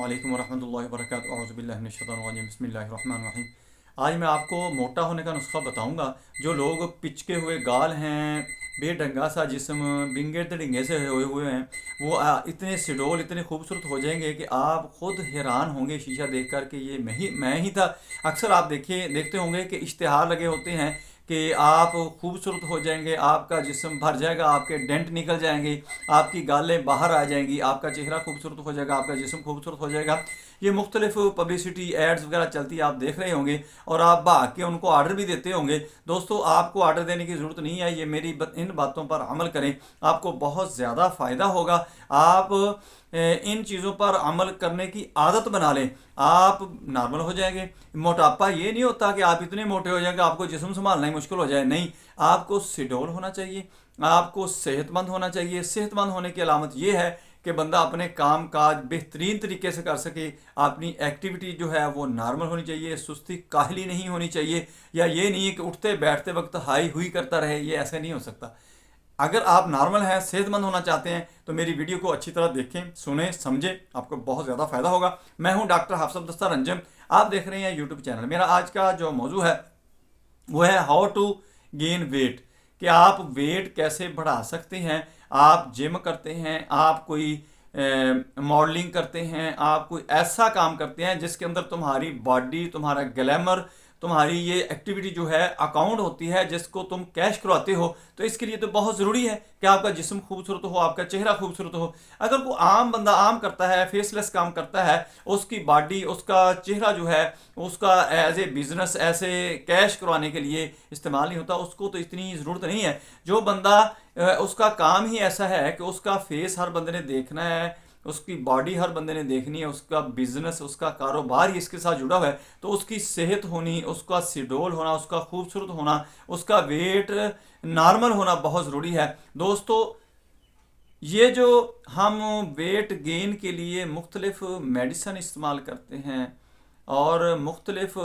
अस्सलामुअलैकुम वरहमतुल्लाहि वबरकातुहू अऊज़ु बिल्लाहि मिनश शैतानिर रजीम बिस्मिल्लाहिर्रहमानिर्रहीम। आज मैं आपको मोटा होने का नुस्खा बताऊंगा। जो लोग पिचके हुए गाल हैं, बेढंगा सा जिस्म, बिंगे तड़िंगे से हुए हुए हैं, वो इतने सिडोल इतने खूबसूरत हो जाएंगे कि आप खुद हैरान होंगे शीशा देख कर के ये मैं ही था। अक्सर आप देखते होंगे कि इश्तिहार लगे होते हैं कि आप खूबसूरत हो जाएंगे, आपका जिस्म भर जाएगा, आपके डेंट निकल जाएंगे, आपकी गालें बाहर आ जाएंगी, आपका चेहरा खूबसूरत हो जाएगा, आपका जिस्म खूबसूरत हो जाएगा। ये मुख्तलिफ पब्लिसिटी एड्स वगैरह चलती है, आप देख रहे होंगे और आप भाग के उनको ऑर्डर भी देते होंगे। दोस्तों, आपको ऑर्डर देने की ज़रूरत नहीं है। ये इन बातों पर अमल करें, आपको बहुत ज़्यादा फ़ायदा होगा। आप इन चीज़ों पर अमल करने की आदत बना लें, आप नॉर्मल हो जाएंगे। मोटापा ये नहीं होता कि आप इतने मोटे हो जाएंगे आपको जिस्म संभालना ही मुश्किल हो जाए, नहीं। आपको सिडोल होना चाहिए, आपको सेहतमंद होना चाहिए। सेहतमंद होने की अलामत ये है कि बंदा अपने काम काज बेहतरीन तरीके से कर सके, अपनी एक्टिविटी जो है वो नॉर्मल होनी चाहिए, सुस्ती काहली नहीं होनी चाहिए, या ये नहीं है कि उठते बैठते वक्त हाई हुई करता रहे, ये ऐसे नहीं हो सकता। अगर आप नॉर्मल हैं, सेहतमंद होना चाहते हैं, तो मेरी वीडियो को अच्छी तरह देखें, सुने, समझें, आपको बहुत ज़्यादा फ़ायदा होगा। मैं हूं डॉक्टर हाफिज़ दस्तार अंजम, आप देख रहे हैं यूट्यूब चैनल। मेरा आज का जो मौजू है वो है हाउ टू गेन वेट, कि आप वेट कैसे बढ़ा सकते हैं। आप जिम करते हैं, आप कोई मॉडलिंग करते हैं, आप कोई ऐसा काम करते हैं जिसके अंदर तुम्हारी बॉडी, तुम्हारा ग्लैमर, तुम्हारी ये एक्टिविटी जो है अकाउंट होती है, जिसको तुम कैश करवाते हो, तो इसके लिए तो बहुत ज़रूरी है कि आपका जिस्म खूबसूरत हो, आपका चेहरा खूबसूरत हो। अगर वो आम बंदा आम करता है, फेसलेस काम करता है, उसकी बॉडी, उसका चेहरा जो है उसका एज ए बिजनेस ऐसे कैश करवाने के लिए इस्तेमाल नहीं होता, उसको तो इतनी ज़रूरत नहीं है। जो बंदा उसका काम ही ऐसा है कि उसका फेस हर बंदे ने देखना है, उसकी बॉडी हर बंदे ने देखनी है, उसका बिजनेस, उसका कारोबार ही इसके साथ जुड़ा हुआ है, तो उसकी सेहत होनी, उसका सिडोल होना, उसका खूबसूरत होना, उसका वेट नॉर्मल होना बहुत ज़रूरी है। दोस्तों, ये जो हम वेट गेन के लिए मुख्तलिफ मेडिसन इस्तेमाल करते हैं और मुख्तलिफ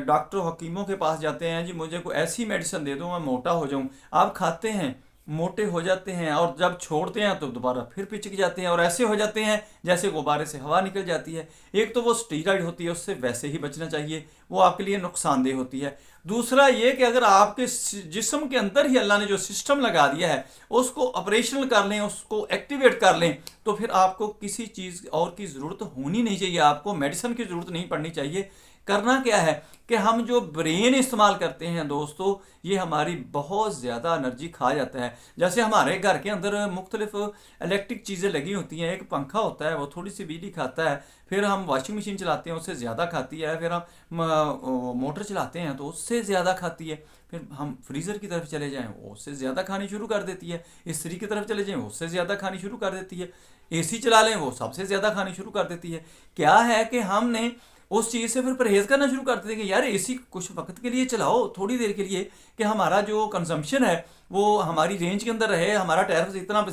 डॉक्टर हकीमों के पास जाते हैं, जी मुझे कोई ऐसी मेडिसिन दे दो मैं मोटा हो जाऊं, आप खाते हैं, मोटे हो जाते हैं, और जब छोड़ते हैं तो दोबारा फिर पिचक जाते हैं और ऐसे हो जाते हैं जैसे गुब्बारे से हवा निकल जाती है। एक तो वो स्टीरॉइड होती है, उससे वैसे ही बचना चाहिए, वो आपके लिए नुकसानदेह होती है। दूसरा ये कि अगर आपके जिस्म के अंदर ही अल्लाह ने जो सिस्टम लगा दिया है उसको ऑपरेशनल कर लें, उसको एक्टिवेट कर लें, तो फिर आपको किसी चीज़ और की ज़रूरत होनी नहीं चाहिए, आपको मेडिसिन की ज़रूरत नहीं पड़नी चाहिए। करना क्या है कि हम जो ब्रेन इस्तेमाल करते हैं दोस्तों, ये हमारी बहुत ज़्यादा एनर्जी खा जाता है। जैसे हमारे घर के अंदर मुख्तलिफ इलेक्ट्रिक चीज़ें लगी होती हैं, एक पंखा होता है वो थोड़ी सी बिजली खाता है, फिर हम वॉशिंग मशीन चलाते हैं उससे ज़्यादा खाती है, फिर हम मोटर चलाते हैं तो उससे ज़्यादा खाती है, फिर हम फ्रीज़र की तरफ चले जाएँ वो उससे ज़्यादा खानी शुरू कर देती है, इस्त्री की तरफ चले जाएँ वो उससे ज़्यादा खानी शुरू कर देती है, एसी चला लें वो सबसे ज़्यादा खानी शुरू कर देती है। क्या है कि हमने उस चीज़ से फिर परहेज करना शुरू कर देते हैं कि यार एसी कुछ वक्त के लिए चलाओ, थोड़ी देर के लिए, कि हमारा जो कंजम्पशन है वो हमारी रेंज के अंदर रहे, हमारा टैरिफ इतना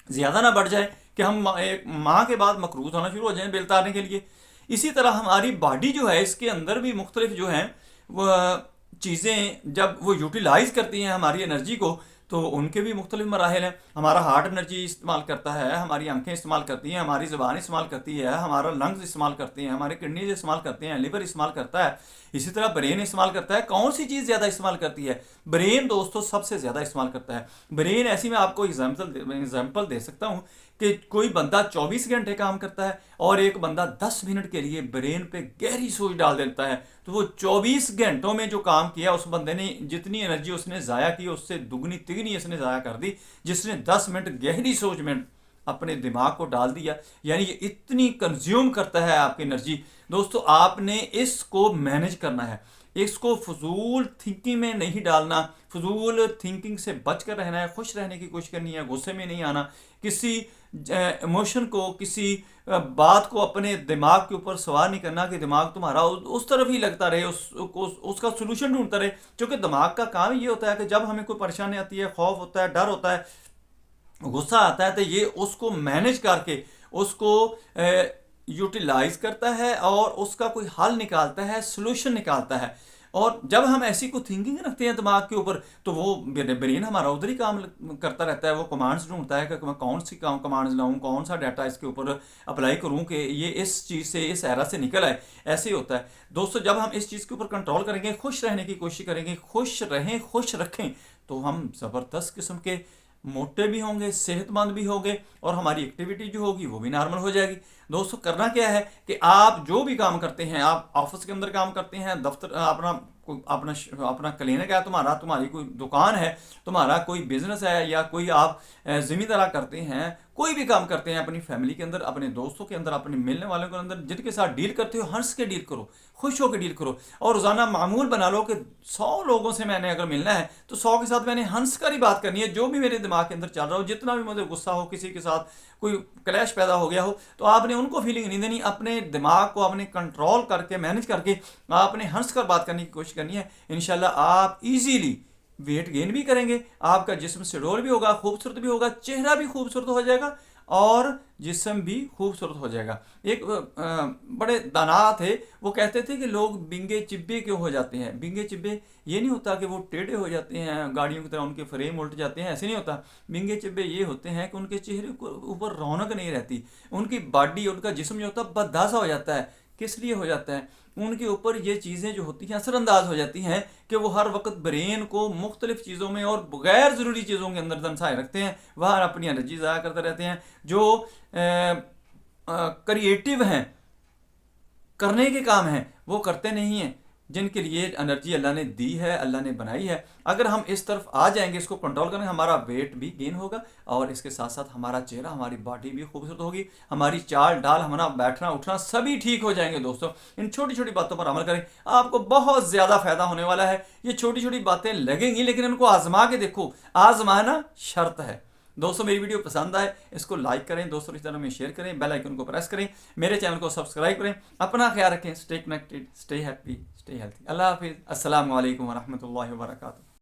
ज़्यादा ना बढ़ जाए कि हम एक माह के बाद मकरूज होना शुरू हो जाएं बिल तारने के लिए। इसी तरह हमारी बॉडी जो है इसके अंदर भी मुख्तलिफ जो हैं वह चीज़ें जब वो यूटिलाइज़ करती हैं हमारी एनर्जी को, तो उनके भी मुख्तलिफ मराहल हैं। हमारा हार्ट एनर्जी इस्तेमाल करता है, हमारी आंखें इस्तेमाल करती हैं, हमारी ज़बान इस्तेमाल करती है, हमारा लंग्स इस्तेमाल करते हैं, हमारे किडनीज इस्तेमाल करते हैं, लिवर इस्तेमाल करता है, इसी तरह ब्रेन इस्तेमाल करता है। कौन सी चीज़ ज़्यादा इस्तेमाल करती है? ब्रेन दोस्तों सबसे ज़्यादा इस्तेमाल करता है। ब्रेन ऐसी मैं आपको एग्जाम्पल दे सकता हूँ कि कोई बंदा 24 घंटे काम करता है और एक बंदा 10 मिनट के लिए ब्रेन पे गहरी सोच डाल देता है, तो वो 24 घंटों में जो काम किया उस बंदे ने, जितनी एनर्जी उसने ज़ाया की उससे दुगनी तिगनी इसने ज़ाया कर दी, जिसने 10 मिनट गहरी सोच में अपने दिमाग को डाल दिया। यानी ये इतनी कंज्यूम करता है आपकी एनर्जी। दोस्तों, आपने इसको मैनेज करना है, इसको फजूल थिंकिंग में नहीं डालना, फजूल थिंकिंग से बच कर रहना है, खुश रहने की कोशिश करनी है, गुस्से में नहीं आना, किसी इमोशन को, किसी बात को अपने दिमाग के ऊपर सवार नहीं करना कि दिमाग तुम्हारा उस तरफ ही लगता रहे, उसका सोल्यूशन ढूंढता रहे। क्योंकि दिमाग का काम ये होता है कि जब हमें कोई परेशानी आती है, खौफ होता है, डर होता है, गुस्सा आता है, तो ये उसको मैनेज करके उसको यूटिलाइज करता है और उसका कोई हल निकालता है, सोल्यूशन निकालता है। और जब हम ऐसी को थिंकिंग रखते हैं दिमाग के ऊपर, तो वो ब्रेन हमारा उधर ही काम करता रहता है। वो कमांड्स ढूंढता है कि मैं कौन सी कमांड्स लाऊं, कौन सा डाटा इसके ऊपर अप्लाई करूं कि ये इस चीज़ से, इस एरा से निकल आए। ऐसे ही होता है दोस्तों। जब हम इस चीज़ के ऊपर कंट्रोल करेंगे, खुश रहने की कोशिश करेंगे, खुश रहें, खुश रखें, तो हम ज़बरदस्त किस्म के मोटे भी होंगे, सेहतमंद भी होंगे, और हमारी एक्टिविटी जो होगी वो भी नॉर्मल हो जाएगी। दोस्तों करना क्या है कि आप जो भी काम करते हैं, आप ऑफिस के अंदर काम करते हैं, दफ्तर अपना अपना अपना क्लिनिक है तुम्हारा, तुम्हारी कोई दुकान है, तुम्हारा कोई बिजनेस है, या कोई आप जिम्मेदारी करते हैं, कोई भी काम करते हैं अपनी फैमिली के अंदर, अपने दोस्तों के अंदर, अपने मिलने वालों के अंदर, जिनके साथ डील करते हो, हंस के डील करो, खुश होकर डील करो। और रोज़ाना मामूल बना लो कि 100 लोगों से मैंने अगर मिलना है तो 100 के साथ मैंने हंस कर ही बात करनी है। जो भी मेरे दिमाग के अंदर चल रहा हो, जितना भी मुझे गुस्सा हो, किसी के साथ कोई क्लैश पैदा हो गया हो, तो आपने उनको फीलिंग नहीं देनी। अपने दिमाग को आपने कंट्रोल करके, मैनेज करके, आपने हंस कर बात करने की कोशिश करनी है। इंशाल्लाह आप इजीली वेट गेन भी करेंगे, आपका जिस्म शेडोल भी होगा, खूबसूरत भी होगा, चेहरा भी खूबसूरत हो जाएगा, और जिस्म भी खूबसूरत हो जाएगा। एक बड़े दाना थे, वो कहते थे कि लोग बिंगे चिब्बे क्यों हो जाते हैं। बिंगे चिब्बे ये नहीं होता कि वो टेढ़े हो जाते हैं, गाड़ियों की तरह उनके फ्रेम उल्ट जाते हैं, ऐसे नहीं होता। बिंगे चिब्बे ये होते हैं कि उनके चेहरे के ऊपर रौनक नहीं रहती, उनकी बॉडी, उनका जिस्म जो होता है बददासा हो जाता है। किस लिए हो जाता है? उनके ऊपर ये चीज़ें जो होती हैं असरअंदाज हो जाती हैं कि वो हर वक्त ब्रेन को मुख्तलिफ चीज़ों में और गैर ज़रूरी चीज़ों के अंदर दंसाए रखते हैं, वह अपनी एनर्जी ज़ाया करते रहते हैं। जो क्रिएटिव हैं, करने के काम हैं, वो करते नहीं हैं। जिनके लिए एनर्जी अल्लाह ने दी है, अल्लाह ने बनाई है, अगर हम इस तरफ आ जाएंगे, इसको कंट्रोल करेंगे, हमारा वेट भी गेन होगा, और इसके साथ साथ हमारा चेहरा, हमारी बॉडी भी खूबसूरत होगी, हमारी चाल ढाल, हमारा बैठना उठना सभी ठीक हो जाएंगे। दोस्तों इन छोटी छोटी बातों पर अमल करें, आपको बहुत ज़्यादा फायदा होने वाला है। ये छोटी छोटी बातें लगेंगी, लेकिन इनको आजमा के देखो, आजमाना शर्त है। दोस्तों मेरी वीडियो पसंद आए, इसको लाइक करें, दोस्तों रिश्तेदारों में शेयर करें, बेल आइकन को प्रेस करें, मेरे चैनल को सब्सक्राइब करें। अपना ख्याल रखें, stay connected, stay happy, stay healthy. अल्लाह हाफिज़। अस्सलाम वालेकुम वरहमतुल्लाहि वबरकातुहू।